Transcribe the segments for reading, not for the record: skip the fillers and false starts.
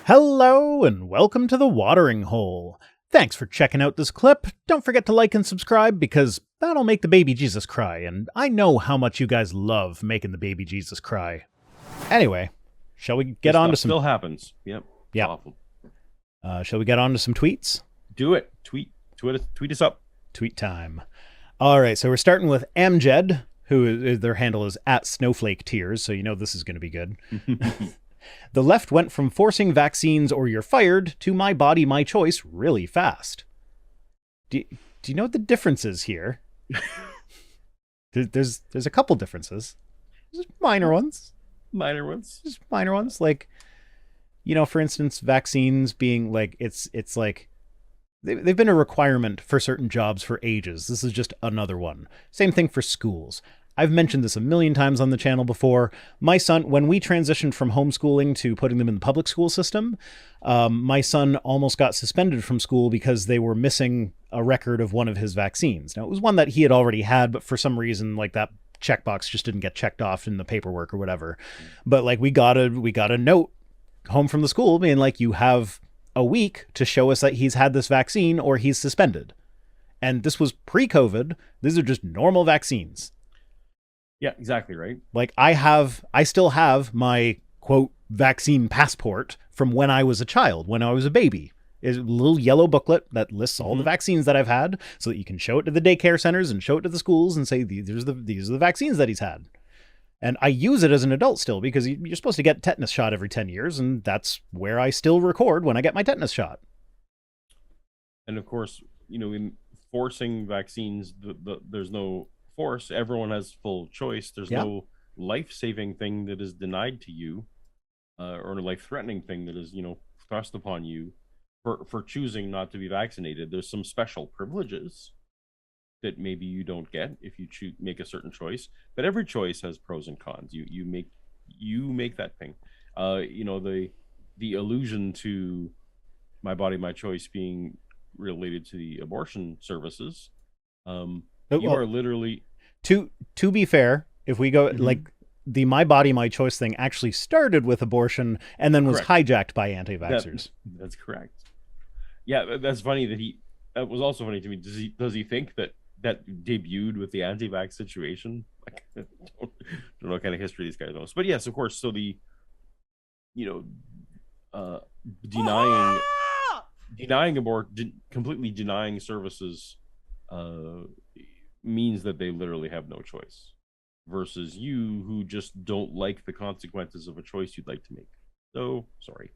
Hello and welcome to the watering hole. Thanks for checking out this clip. Don't forget to like and subscribe because that'll make the baby Jesus cry, and I know how much you guys love making the baby Jesus cry. Anyway, shall we get on to some... Still happens. Yep. Yeah. Awful. Shall we get on to some tweets? Do it. Tweet us up. Tweet time. All right, so we're starting with Amjed, who their handle is @SnowflakeTears, so you know this is going to be good. The left went from forcing vaccines or you're fired to my body, my choice really fast. Do you know what the difference is here? There's a couple differences. Just minor ones. Just minor ones. Like, you know, for instance, vaccines being like, it's like, they've been a requirement for certain jobs for ages. This is just another one. Same thing for schools. I've mentioned this a million times on the channel before. My son, when we transitioned from homeschooling to putting them in the public school system, my son almost got suspended from school because they were missing a record of one of his vaccines. Now, it was one that he had already had, but for some reason, like, that checkbox just didn't get checked off in the paperwork or whatever. But like, we got a note home from the school being like, you have a week to show us that he's had this vaccine or he's suspended. And this was pre-COVID. These are just normal vaccines. Yeah, exactly right. Like, I still have my quote vaccine passport from when I was a child, when I was a baby. It's a little yellow booklet that lists all the vaccines that I've had, so that you can show it to the daycare centers and show it to the schools and say these are the vaccines that he's had. And I use it as an adult still because you're supposed to get tetanus shot every 10 years, and that's where I still record when I get my tetanus shot. And of course, you know, in forcing vaccines, there's no force. Everyone has full choice. There's no life-saving thing that is denied to you, or a life-threatening thing that is, you know, thrust upon you for choosing not to be vaccinated. There's some special privileges that maybe you don't get if you make a certain choice, but every choice has pros and cons. You make that thing. You know, the allusion to my body, my choice being related to the abortion services. You are literally... To be fair, if we go like the my body, my choice thing actually started with abortion and then was hijacked by anti-vaxxers. That's correct. Yeah, that's funny that was also funny to me. Does he think that debuted with the anti-vax situation? Like, don't know what kind of history these guys know. But yes, of course. So the, you know, completely denying services, means that they literally have no choice, versus you who just don't like the consequences of a choice you'd like to make. So sorry.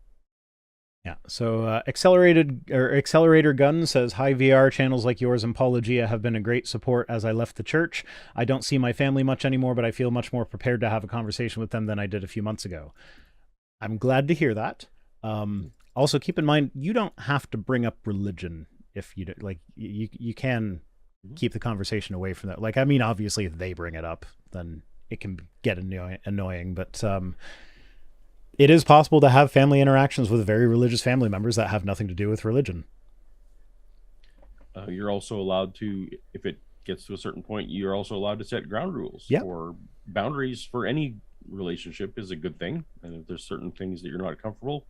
Yeah. So Accelerator Gun says, hi, VR channels like yours and Paulogia have been a great support as I left the church. I don't see my family much anymore, but I feel much more prepared to have a conversation with them than I did a few months ago. I'm glad to hear that. Also keep in mind, you don't have to bring up religion if you like, you can keep the conversation away from that. Like, I mean, obviously if they bring it up, then it can get annoying, but it is possible to have family interactions with very religious family members that have nothing to do with religion. You're also allowed to, if it gets to a certain point, you're also allowed to set ground rules or boundaries for any relationship is a good thing. And if there's certain things that you're not comfortable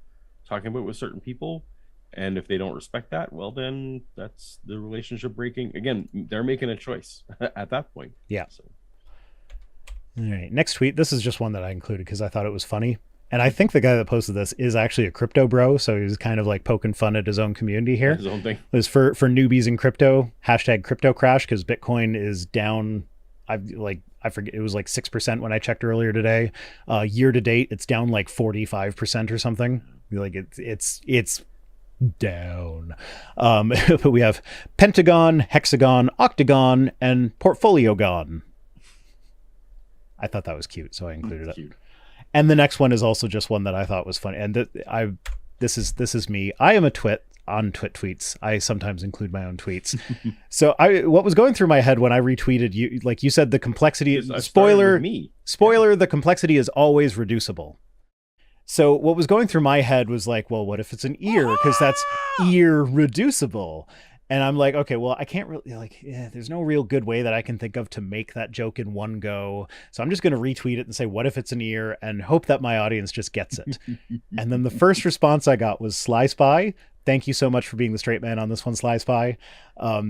talking about with certain people, and if they don't respect that, well, then that's the relationship breaking. Again, they're making a choice at that point. Yeah. So. All right. Next tweet. This is just one that I included because I thought it was funny. And I think the guy that posted this is actually a crypto bro. So he's kind of like poking fun at his own community here. His own thing. It was for newbies in crypto, #crypto crash, because Bitcoin is down. I forget, it was like 6% when I checked earlier today. Year to date, it's down like 45% or something. Like it's down. But we have pentagon, hexagon, octagon, and portfolio gone. I thought that was cute, so I included it. Cute. And the next one is also just one that I thought was funny. And this is me. I am a twit on tweets. I sometimes include my own tweets. So what was going through my head when I retweeted you, like you said, the complexity, spoiler, the complexity is always reducible. So what was going through my head was like, well, what if it's an ear? Because that's irreducible. And I'm like, okay, well, I can't really there's no real good way that I can think of to make that joke in one go. So I'm just going to retweet it and say, what if it's an ear, and hope that my audience just gets it. And then the first response I got was Sly Spy. Thank you so much for being the straight man on this one, Sly Spy.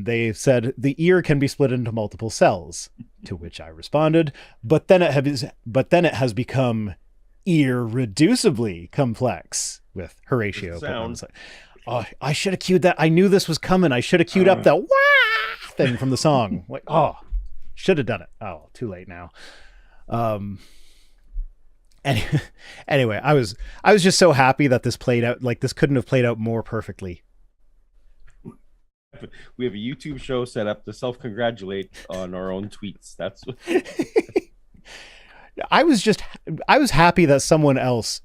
They said the ear can be split into multiple cells, to which I responded, but then it has become irreducibly complex, with Horatio. Oh, I should have queued that. I knew this was coming. I should have queued up the wah thing from the song. Like, oh, should have done it. Oh, too late now. Anyway, I was just so happy that this played out. Like, this couldn't have played out more perfectly. We have a YouTube show set up to self-congratulate on our own tweets. That's what... I was happy that someone else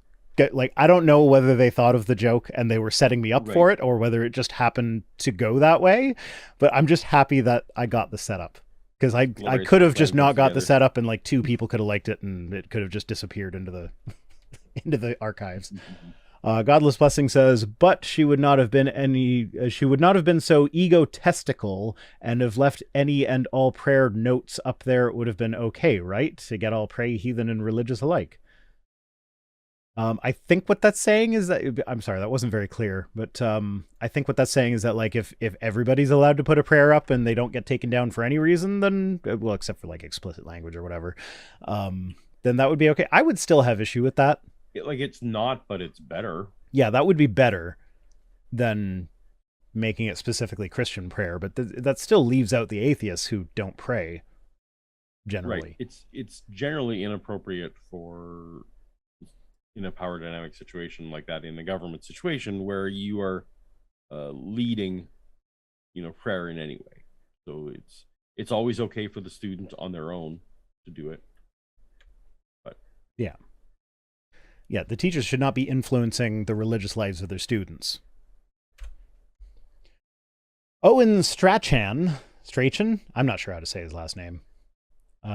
I don't know whether they thought of the joke and they were setting me up for it, or whether it just happened to go that way. But I'm just happy that I got the setup, because I could have just not got the setup, and like 2 people could have liked it, and it could have just disappeared into the into the archives. Godless Blessing says, but she would not have been so egotistical and have left any and all prayer notes up there. It would have been okay, right? To get all pray, heathen and religious alike. I think what that's saying is that, I'm sorry, that wasn't very clear, but I think what that's saying is that, like, if everybody's allowed to put a prayer up and they don't get taken down for any reason, then, well, except for like explicit language or whatever, then that would be okay. I would still have issue with that. It's not, but it's better. Yeah, that would be better than making it specifically Christian prayer, but that still leaves out the atheists who don't pray generally. Right. It's generally inappropriate for, in a power dynamic situation like that, in a government situation where you are leading, prayer in any way. So it's always okay for the student on their own to do it. But yeah, the teachers should not be influencing the religious lives of their students. Owen Strachan, I'm not sure how to say his last name,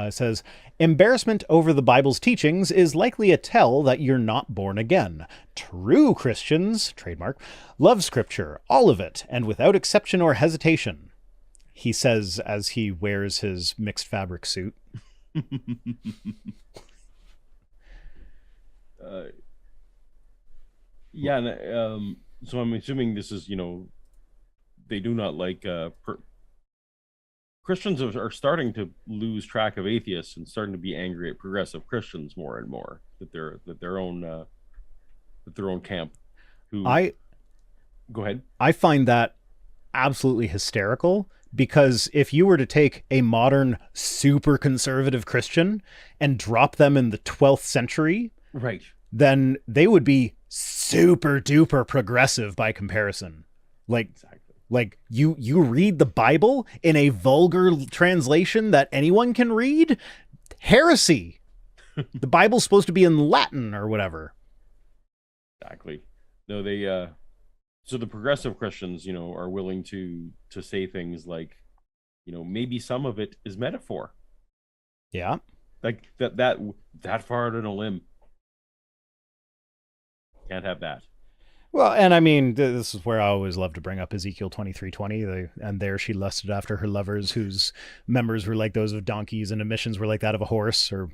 says, embarrassment over the Bible's teachings is likely a tell that you're not born again. True Christians, trademark, love Scripture, all of it, and without exception or hesitation, he says as he wears his mixed fabric suit. So I'm assuming this is, they do not like Christians are starting to lose track of atheists and starting to be angry at progressive Christians more and more, that their own camp. Go ahead. I find that absolutely hysterical, because if you were to take a modern super conservative Christian and drop them in the 12th century, right, then they would be super duper progressive by comparison. Like you read the Bible in a vulgar translation that anyone can read? Heresy. The Bible's supposed to be in Latin or whatever. Exactly. No, they so the progressive Christians, are willing to say things like, maybe some of it is metaphor. Yeah. Like that far out on a limb. Can't have that. Well, and I mean, this is where I always love to bring up Ezekiel 23:20. And there she lusted after her lovers, whose members were like those of donkeys and emissions were like that of a horse. Or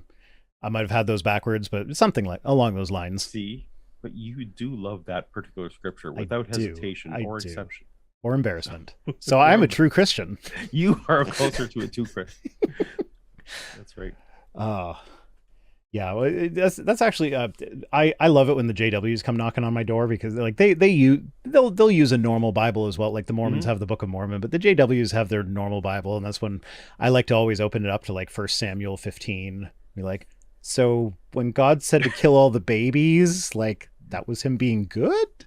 I might have had those backwards, but something like along those lines. See, but you do love that particular scripture without hesitation or exception. Or embarrassment. So I'm a true Christian. You are closer to a true Christian. That's right. Yeah, well, that's actually I love it when the JWs come knocking on my door, because like they'll use a normal Bible as well. Like the Mormons have the Book of Mormon, but the JWs have their normal Bible, and that's when I like to always open it up to like 1 Samuel 15. Be like, so when God said to kill all the babies, like that was him being good?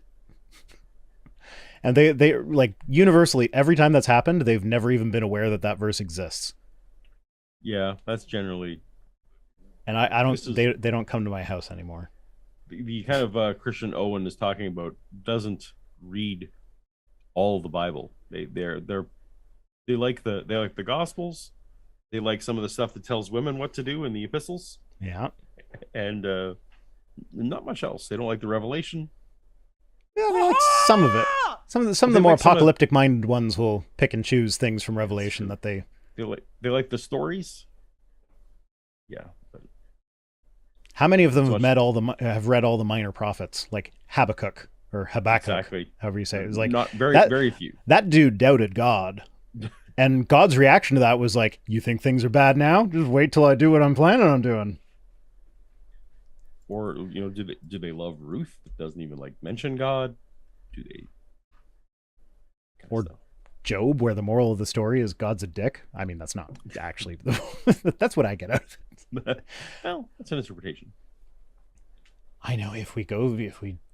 And they like universally every time that's happened, they've never even been aware that verse exists. Yeah, that's generally. And I don't. They don't come to my house anymore. The kind of Christian Owen is talking about doesn't read all the Bible. They like the Gospels. They like some of the stuff that tells women what to do in the epistles. Yeah, and not much else. They don't like the Revelation. Yeah, they like some of it. Some of the more apocalyptic minded ones will pick and choose things from Revelation that they like the stories. Yeah. But how many of them have read all the minor prophets, like Habakkuk or Habakkuk, exactly. However you say it? It was like not very few. That dude doubted God. And God's reaction to that was like, you think things are bad now? Just wait till I do what I'm planning on doing. Or, do they love Ruth that doesn't even like mention God? Do they? Or Job, where the moral of the story is God's a dick. I mean, that's not actually, that's what I get out of it. Well, that's an interpretation. I know if we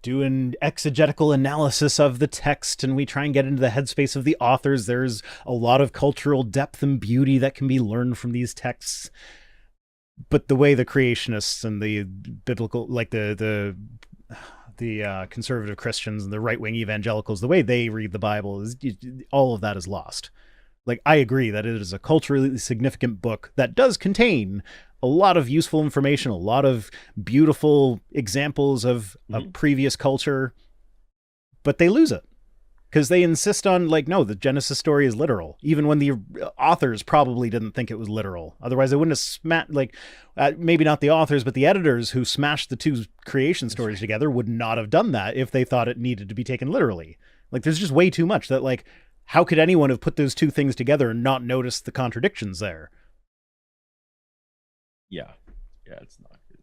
do an exegetical analysis of the text and we try and get into the headspace of the authors, there's a lot of cultural depth and beauty that can be learned from these texts. But the way the creationists and the biblical, like the conservative Christians and the right-wing evangelicals, the way they read the Bible, is all of that is lost. Like, I agree that it is a culturally significant book that does contain a lot of useful information, a lot of beautiful examples of previous culture, but they lose it because they insist on, like, no, the Genesis story is literal, even when the authors probably didn't think it was literal. Otherwise, they wouldn't have maybe not the authors, but the editors who smashed the two creation stories together would not have done that if they thought it needed to be taken literally. Like, there's just way too much that, like, how could anyone have put those two things together and not notice the contradictions there? Yeah, it's not good.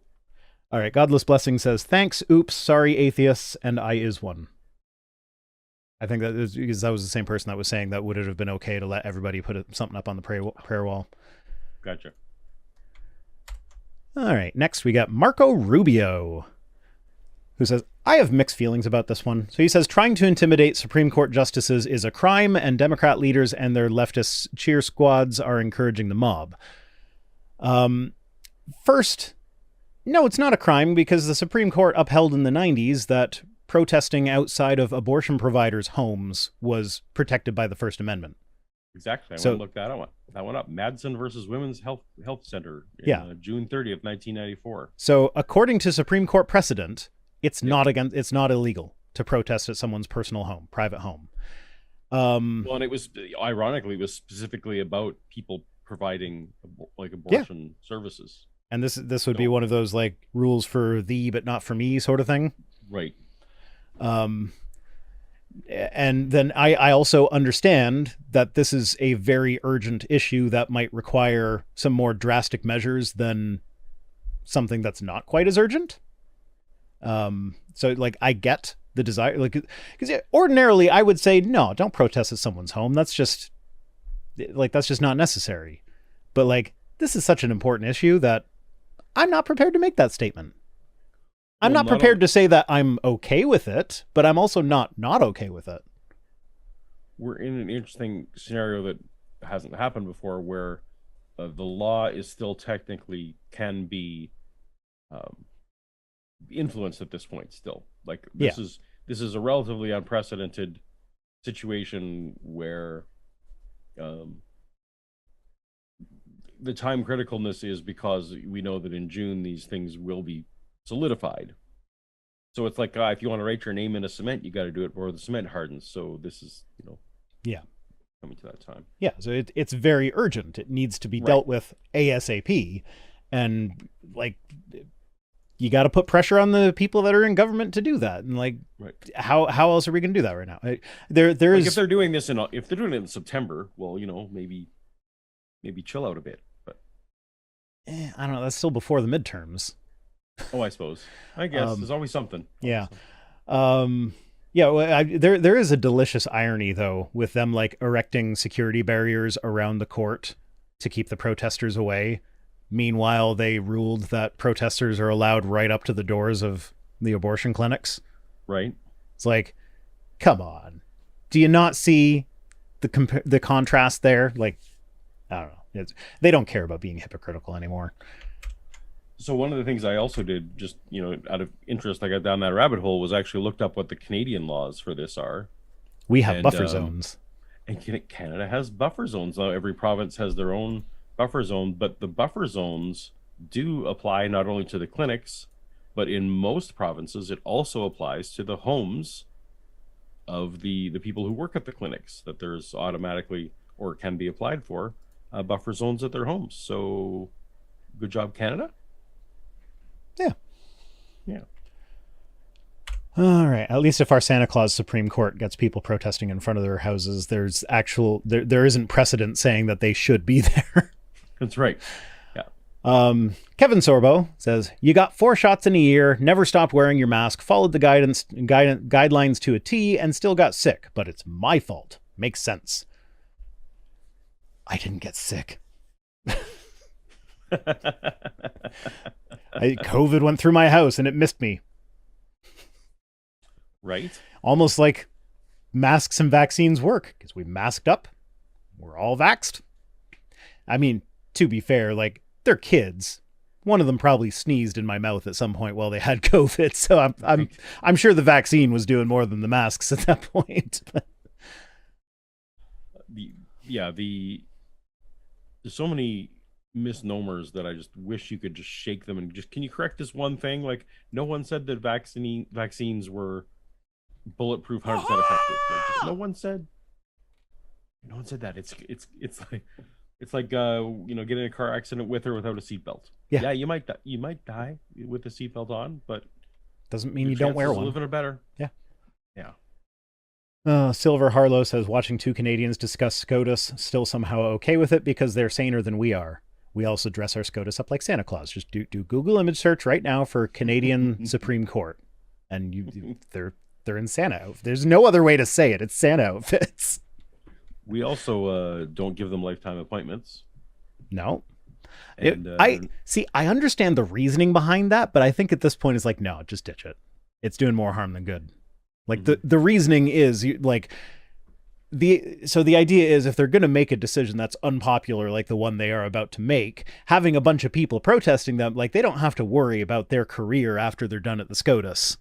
All right, Godless Blessing says, thanks, oops, sorry, atheists, and I is one. I think that is because that was the same person that was saying that would it have been okay to let everybody put something up on the prayer wall. Gotcha. All right, next we got Marco Rubio, who says, I have mixed feelings about this one. So he says, trying to intimidate Supreme Court justices is a crime, and Democrat leaders and their leftist cheer squads are encouraging the mob. First, no, it's not a crime because the Supreme Court upheld in the 90s that protesting outside of abortion providers' homes was protected by the First Amendment. Exactly. I want to look that one up. Madsen versus Women's Health Center. June 30th, 1994. So according to Supreme Court precedent, it's not illegal to protest at someone's personal home, private home. Well, and it was specifically about people providing abortion services. And this would be one of those like rules for thee but not for me sort of thing. Right. And then I also understand that this is a very urgent issue that might require some more drastic measures than something that's not quite as urgent. So like I get the desire, like, because ordinarily I would say, no, don't protest at someone's home. That's just not necessary. But like, this is such an important issue that I'm not prepared to make that statement. I'm not prepared to say that I'm okay with it, but I'm also not okay with it. We're in an interesting scenario that hasn't happened before, where the law is still technically can be influenced at this point. Still, like this is a relatively unprecedented situation where the time criticalness is because we know that in June these things will be solidified. So it's like if you want to write your name in a cement, you got to do it before the cement hardens. So this is coming to that time. Yeah, so it's very urgent. It needs to be dealt with ASAP, and like you got to put pressure on the people that are in government to do that. And like, how else are we going to do that right now? There is if they're doing this if they're doing it in September, well, maybe chill out a bit. But I don't know. That's still before the midterms. Oh, I suppose. I guess there's always something. Yeah. There is a delicious irony though with them like erecting security barriers around the court to keep the protesters away. Meanwhile, they ruled that protesters are allowed right up to the doors of the abortion clinics. Right. It's like, come on. Do you not see the contrast there? Like, I don't know. They don't care about being hypocritical anymore. So one of the things I also did, just out of interest, I got down that rabbit hole, was actually looked up what the Canadian laws for this are. We have buffer zones, and Canada has buffer zones. Now every province has their own buffer zone, but the buffer zones do apply not only to the clinics, but in most provinces it also applies to the homes of the people who work at the clinics, that there's automatically, or can be applied for, buffer zones at their homes. So good job, Canada. Yeah. Yeah. All right. At least if our Santa Claus Supreme Court gets people protesting in front of their houses, there's actual there isn't precedent saying that they should be there. That's right. Yeah. Kevin Sorbo says, you got 4 shots in a year, never stopped wearing your mask, followed the guidelines to a T, and still got sick. But it's my fault. Makes sense. I didn't get sick. COVID went through my house and it missed me. Right. Almost like masks and vaccines work, because we masked up. We're all vaxxed. I mean, to be fair, like, they're kids. One of them probably sneezed in my mouth at some point while they had COVID, so I'm sure the vaccine was doing more than the masks at that point. There's so many misnomers that I just wish you could just shake them and just, can you correct this one thing? Like, no one said that vaccines were bulletproof, 100% effective. Like, just no one said that. It's like getting in a car accident with or without a seatbelt. Yeah, you might die with the seatbelt on, but doesn't mean you don't wear one. Living it better. Yeah. Yeah. Silver Harlow says, watching 2 Canadians discuss SCOTUS, still somehow okay with it because they're saner than we are. We also dress our SCOTUS up like Santa Claus. Just do Google image search right now for Canadian Supreme Court, and they're in Santa outfits. There's no other way to say it. It's Santa outfits. We also don't give them lifetime appointments. No. I understand the reasoning behind that, but I think at this point it's like, no, just ditch it. It's doing more harm than good. Like, the reasoning is like the idea is, if they're going to make a decision that's unpopular, like the one they are about to make, having a bunch of people protesting them, like, they don't have to worry about their career after they're done at the SCOTUS.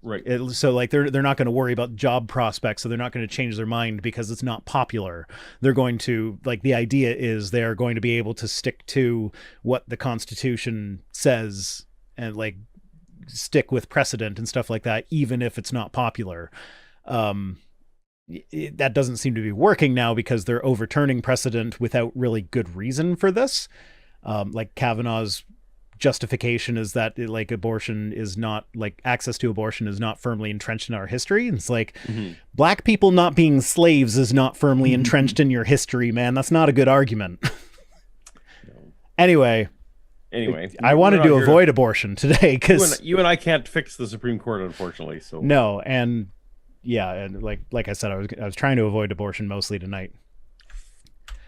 Right. So like they're not going to worry about job prospects, so they're not going to change their mind because it's not popular. They're going to, like, the idea is they're going to be able to stick to what the Constitution says and, like, stick with precedent and stuff like that, even if it's not popular. That doesn't seem to be working now because they're overturning precedent without really good reason for this. Like, Kavanaugh's justification is that, like, abortion is not, like, access to abortion is not firmly entrenched in our history. And it's like, black people not being slaves is not firmly entrenched in your history, man. That's not a good argument. Anyway, I wanted to avoid abortion today because you and I can't fix the Supreme Court, unfortunately. So no, and yeah, and like I said, I was trying to avoid abortion mostly tonight.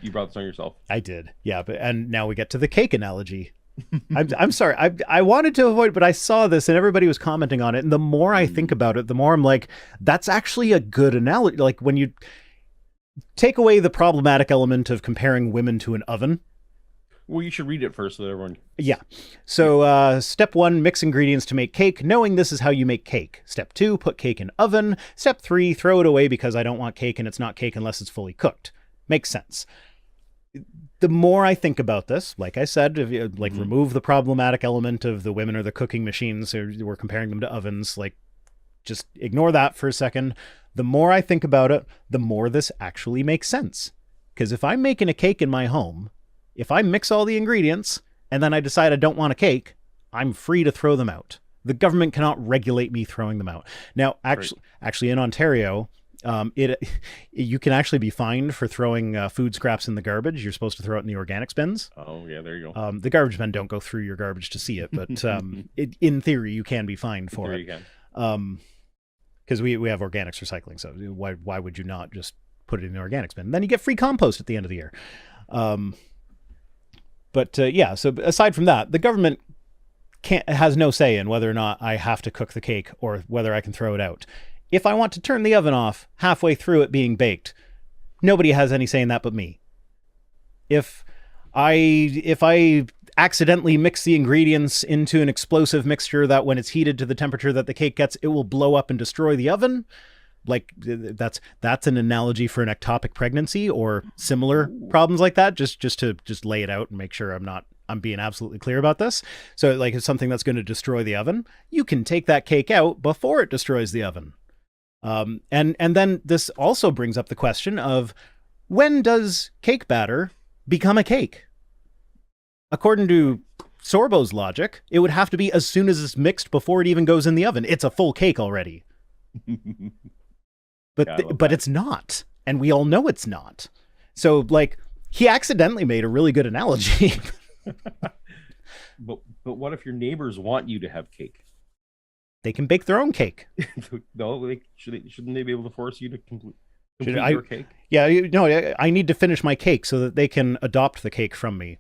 You brought this on yourself. I did, yeah. And now we get to the cake analogy. I'm sorry. I wanted to avoid, but I saw this and everybody was commenting on it. And the more I think about it, the more I'm like, that's actually a good analogy. Like, when you take away the problematic element of comparing women to an oven. Well, you should read it first so that everyone... Yeah. So step 1, mix ingredients to make cake, knowing this is how you make cake. Step 2, put cake in oven. Step 3, throw it away because I don't want cake and it's not cake unless it's fully cooked. Makes sense. The more I think about this, like I said, if you, like, remove the problematic element of the women or the cooking machines, or we're comparing them to ovens, like, just ignore that for a second. The more I think about it, the more this actually makes sense. Because if I'm making a cake in my home, if I mix all the ingredients and then I decide I don't want a cake, I'm free to throw them out. The government cannot regulate me throwing them out. Now, actually in Ontario, you can actually be fined for throwing food scraps in the garbage. You're supposed to throw it in the organics bins. Oh, yeah, there you go. The garbage men don't go through your garbage to see it, but in theory, you can be fined for it. You can. Because we have organics recycling, so why would you not just put it in the organics bin? And then you get free compost at the end of the year. Yeah, so aside from that, the government has no say in whether or not I have to cook the cake or whether I can throw it out. If I want to turn the oven off halfway through it being baked, nobody has any say in that but me. If I accidentally mix the ingredients into an explosive mixture that when it's heated to the temperature that the cake gets, it will blow up and destroy the oven, like, that's an analogy for an ectopic pregnancy or similar problems like that, just to lay it out and make sure I'm being absolutely clear about this. So, like, if something that's going to destroy the oven, you can take that cake out before it destroys the oven. And then this also brings up the question of, when does cake batter become a cake? According to Sorbo's logic, it would have to be as soon as it's mixed before it even goes in the oven. It's a full cake already. But it's not. And we all know it's not. So, like, he accidentally made a really good analogy. But what if your neighbors want you to have cake? They can bake their own cake. No, shouldn't they be able to force you to complete your cake? Yeah, I need to finish my cake so that they can adopt the cake from me.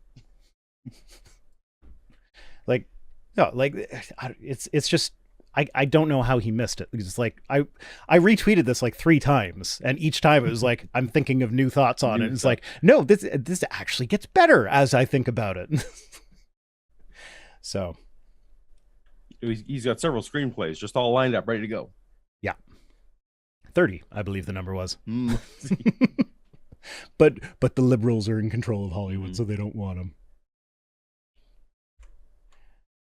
Like, no, like, it's just, I don't know how he missed it. It's like, I retweeted this like 3 times, and each time it was like, I'm thinking of new thoughts on it. It's like, no, this actually gets better as I think about it. So he's got several screenplays just all lined up, ready to go. Yeah. 30, I believe the number was. But the liberals are in control of Hollywood, so they don't want him.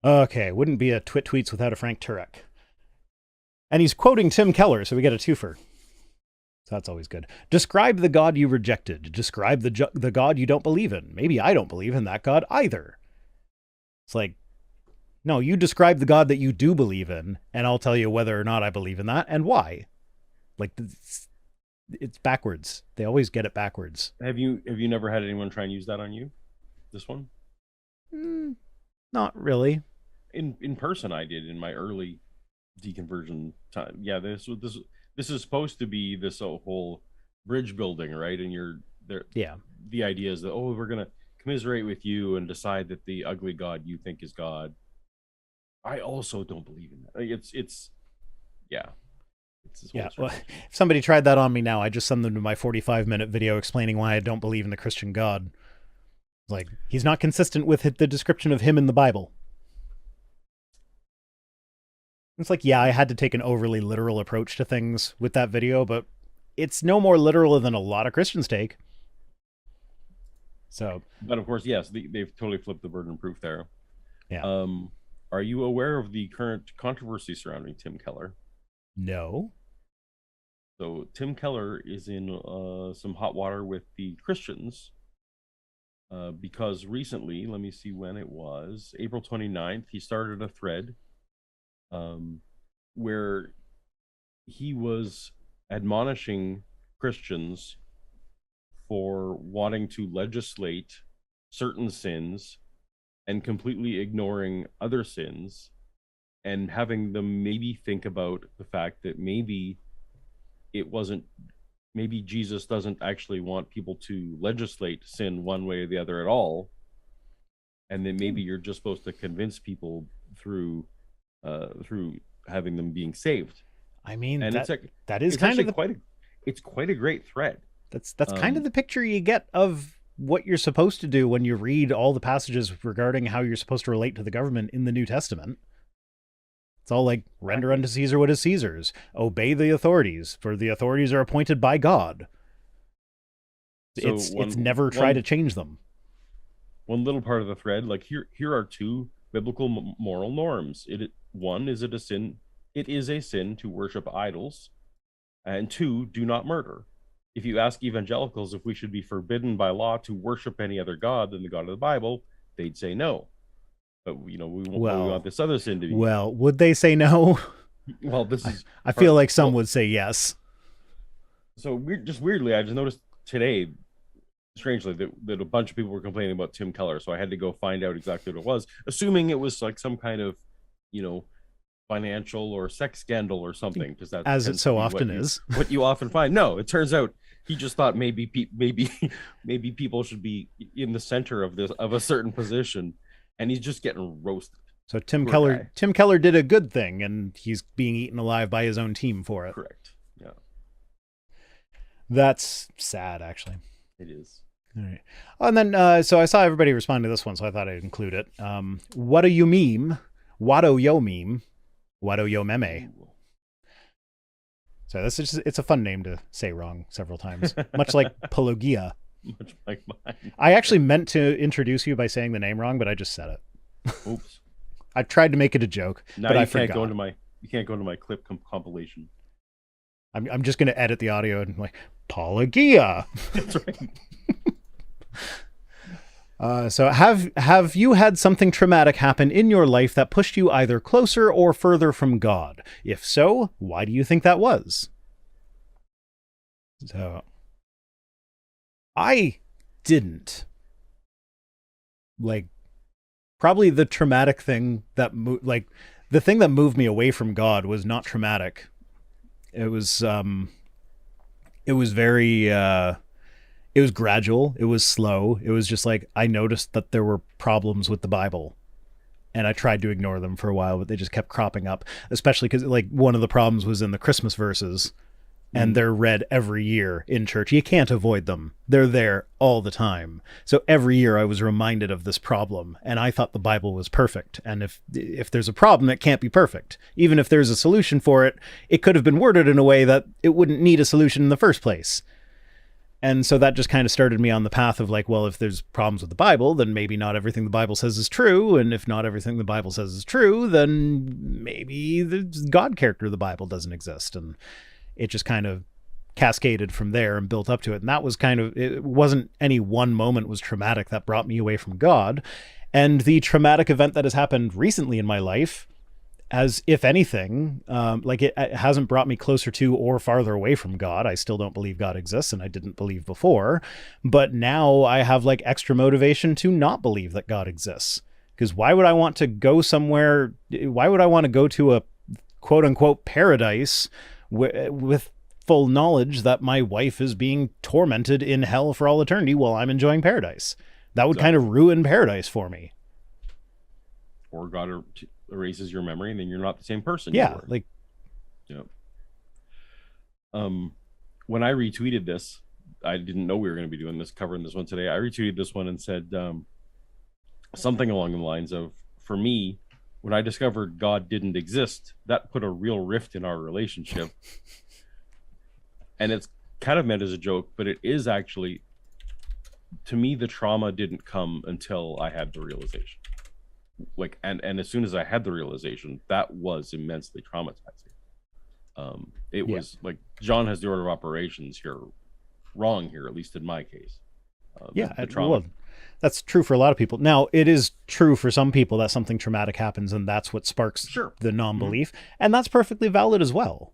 Okay, wouldn't be a Twit Tweets without a Frank Turek. And he's quoting Tim Keller, so we get a twofer. So that's always good. Describe the God you rejected. Describe the God you don't believe in. Maybe I don't believe in that God either. It's like, no, you describe the God that you do believe in, and I'll tell you whether or not I believe in that and why. Like, it's backwards. They always get it backwards. Have you never had anyone try and use that on you? This one? Not really. In person, I did in my early deconversion time. Yeah, this is supposed to be this whole bridge building, right? And you're there. Yeah. The idea is that, oh, we're gonna commiserate with you and decide that the ugly God you think is God. I also don't believe in that. It's yeah. Yeah. Well, if somebody tried that on me now, I just send them to my 45-minute video explaining why I don't believe in the Christian God. Like, he's not consistent with the description of him in the Bible. It's like, yeah, I had to take an overly literal approach to things with that video, but it's no more literal than a lot of Christians take. So, but of course, yes, they've totally flipped the burden of proof there. Yeah. Are you aware of the current controversy surrounding Tim Keller? No. So Tim Keller is in some hot water with the Christians because recently, let me see when it was, April 29th, he started a thread where he was admonishing Christians for wanting to legislate certain sins and completely ignoring other sins, and having them maybe think about the fact that maybe Jesus doesn't actually want people to legislate sin one way or the other at all, and then maybe you're just supposed to convince people through having them being saved. I mean, and that is kind of it's quite a great thread. That's kind of the picture you get of what you're supposed to do when you read all the passages regarding how you're supposed to relate to the government in the New Testament. It's all like, render unto Caesar what is Caesar's, obey the authorities, for the authorities are appointed by God. So it's never try to change them. One little part of the thread, like here are 2 biblical moral norms. One, is it a sin? It is a sin to worship idols, and 2, do not murder. If you ask evangelicals if we should be forbidden by law to worship any other God than the God of the Bible, they'd say no. But, we want this other sin to be. Well, would they say no? Well, this is... I feel like some would say yes. So, weirdly, I just noticed today, strangely, that a bunch of people were complaining about Tim Keller, so I had to go find out exactly what it was, assuming it was like some kind of, financial or sex scandal or something, because that, as it so often is, what you often find. No, it turns out he just thought maybe people should be in the center of a certain position, and he's just getting roasted. So Tim Keller did a good thing, and he's being eaten alive by his own team for it. Correct. Yeah. That's sad, actually. It is. All right. And then, so I saw everybody respond to this one, so I thought I'd include it. What do you meme? Wado yo meme? Wado yo meme? So it's a fun name to say wrong several times, much like Pelagia. Much like mine. I actually meant to introduce you by saying the name wrong, but I just said it. Oops. I tried to make it a joke, now but I forgot. You can't go into my clip compilation. I'm just going to edit the audio and like Pelagia. That's right. So have you had something traumatic happen in your life that pushed you either closer or further from God? If so, why do you think that was? So I didn't. Like, probably the traumatic thing that the thing that moved me away from God was not traumatic. It was very it was gradual, it was slow. It was just like I noticed that there were problems with the Bible and I tried to ignore them for a while, but they just kept cropping up, especially cuz like one of the problems was in the Christmas verses, and they're read every year in church. You can't avoid them. They're there all the time. So every year I was reminded of this problem, and I thought the Bible was perfect. And if there's a problem, it can't be perfect. Even if there's a solution for it, it could have been worded in a way that it wouldn't need a solution in the first place. And so that just kind of started me on the path of like, well, if there's problems with the Bible, then maybe not everything the Bible says is true. And if not everything the Bible says is true, then maybe the God character of the Bible doesn't exist. And it just kind of cascaded from there and built up to it. And that was kind of, it wasn't any one moment was traumatic that brought me away from God. And the traumatic event that has happened recently in my life, as if anything, like it hasn't brought me closer to or farther away from God. I still don't believe God exists, and I didn't believe before. But now I have like extra motivation to not believe that God exists. Because why would I want to go somewhere? Why would I want to go to a quote unquote paradise with full knowledge that my wife is being tormented in hell for all eternity while I'm enjoying paradise? That would kind of ruin paradise for me. Or God erases your memory and then you're not the same person. Yeah. Like, yeah. When I retweeted this, I didn't know we were going to be doing this, covering this one today. I retweeted this one and said something along the lines of, for me, when I discovered God didn't exist, that put a real rift in our relationship. And it's kind of meant as a joke, but it is actually, to me, the trauma didn't come until I had the realization. Like, and as soon as I had the realization, that was immensely traumatizing. It was like John has the order of operations here wrong here, at least in my case. The trauma. Well, that's true for a lot of people. Now, it is true for some people that something traumatic happens and that's what sparks the non-belief. And that's perfectly valid as well.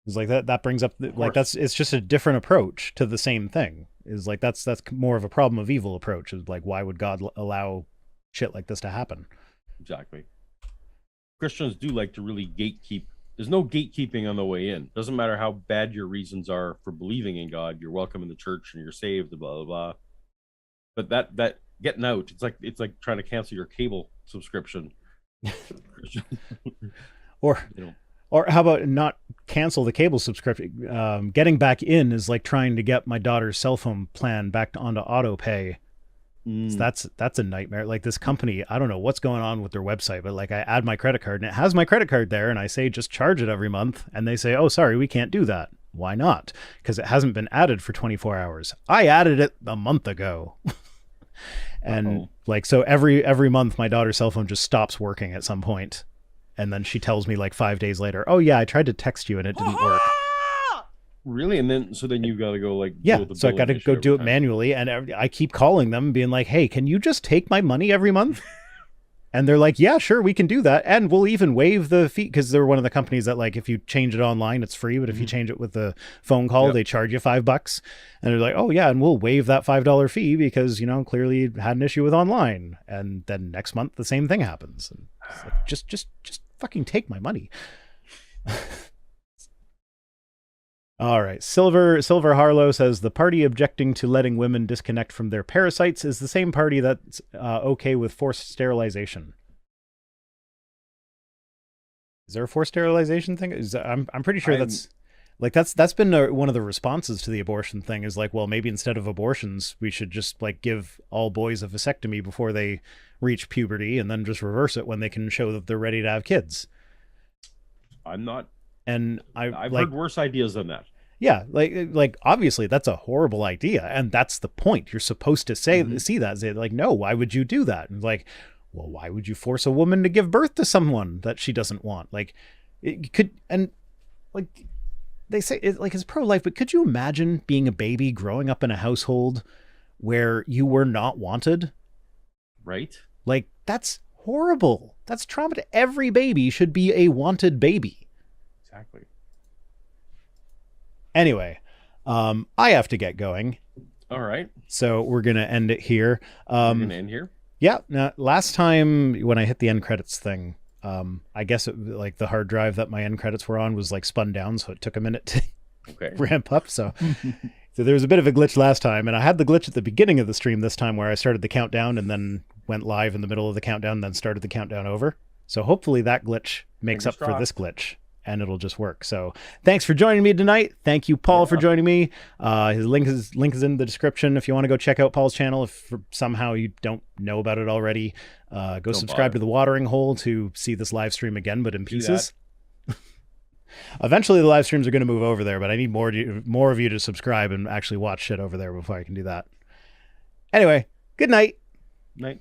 It's like that brings up like it's just a different approach to the same thing. Is like that's more of a problem of evil approach. Is like, why would God allow shit like this to happen? Exactly. Christians do like to really gatekeep. There's no gatekeeping on the way in. Doesn't matter how bad your reasons are for believing in God. You're welcome in the church and you're saved. Blah blah blah. But that getting out, it's like trying to cancel your cable subscription. Or how about not cancel the cable subscription? Getting back in is like trying to get my daughter's cell phone plan back onto auto pay. So that's a nightmare. Like this company, I don't know what's going on with their website, but like I add my credit card and it has my credit card there and I say just charge it every month and they say, oh sorry, we can't do that. Why not? Because it hasn't been added for 24 hours. I added it a month ago. And like so every month my daughter's cell phone just stops working at some point. And then she tells me like 5 days later, oh yeah, I tried to text you and it didn't work. Really? And then you got to go like so I got to go do it manually, and I keep calling them being like, hey, can you just take my money every month? And they're like, yeah, sure, we can do that, and we'll even waive the fee, because they're one of the companies that like if you change it online it's free, but if you change it with the phone call they charge you $5. And they're like, oh yeah, and we'll waive that $5 fee because clearly you had an issue with online. And then next month the same thing happens, and it's like, just fucking take my money. All right. Silver Harlow says the party objecting to letting women disconnect from their parasites is the same party that's okay with forced sterilization. Is there a forced sterilization thing? I'm pretty sure that's been one of the responses to the abortion thing is like, well, maybe instead of abortions, we should just like give all boys a vasectomy before they reach puberty and then just reverse it when they can show that they're ready to have kids. I'm not. And I've heard worse ideas than that. Yeah, like obviously that's a horrible idea, and that's the point. You're supposed to see that, say like, no, why would you do that? And like, well, why would you force a woman to give birth to someone that she doesn't want? Like, it could, and like, they say it, like it's pro-life, but could you imagine being a baby growing up in a household where you were not wanted? Right? Like, that's horrible. That's trauma. Every baby should be a wanted baby. Exactly. Anyway, I have to get going. All right. So we're going to end it here. We're going to end here? Yeah. Now, last time when I hit the end credits thing, I guess like the hard drive that my end credits were on was like spun down. So it took a minute to ramp up. So there was a bit of a glitch last time. And I had the glitch at the beginning of the stream this time where I started the countdown and then went live in the middle of the countdown, and then started the countdown over. So hopefully that glitch makes up for this glitch and it'll just work. So thanks for joining me tonight. Thank you, Paul, for joining me. His link is in the description if you want to go check out Paul's channel. If somehow you don't know about it already, go subscribe to The Watering Hole to see this live stream again, but in pieces. Eventually the live streams are going to move over there, but I need more of you to subscribe and actually watch shit over there before I can do that. Anyway, good night. Night.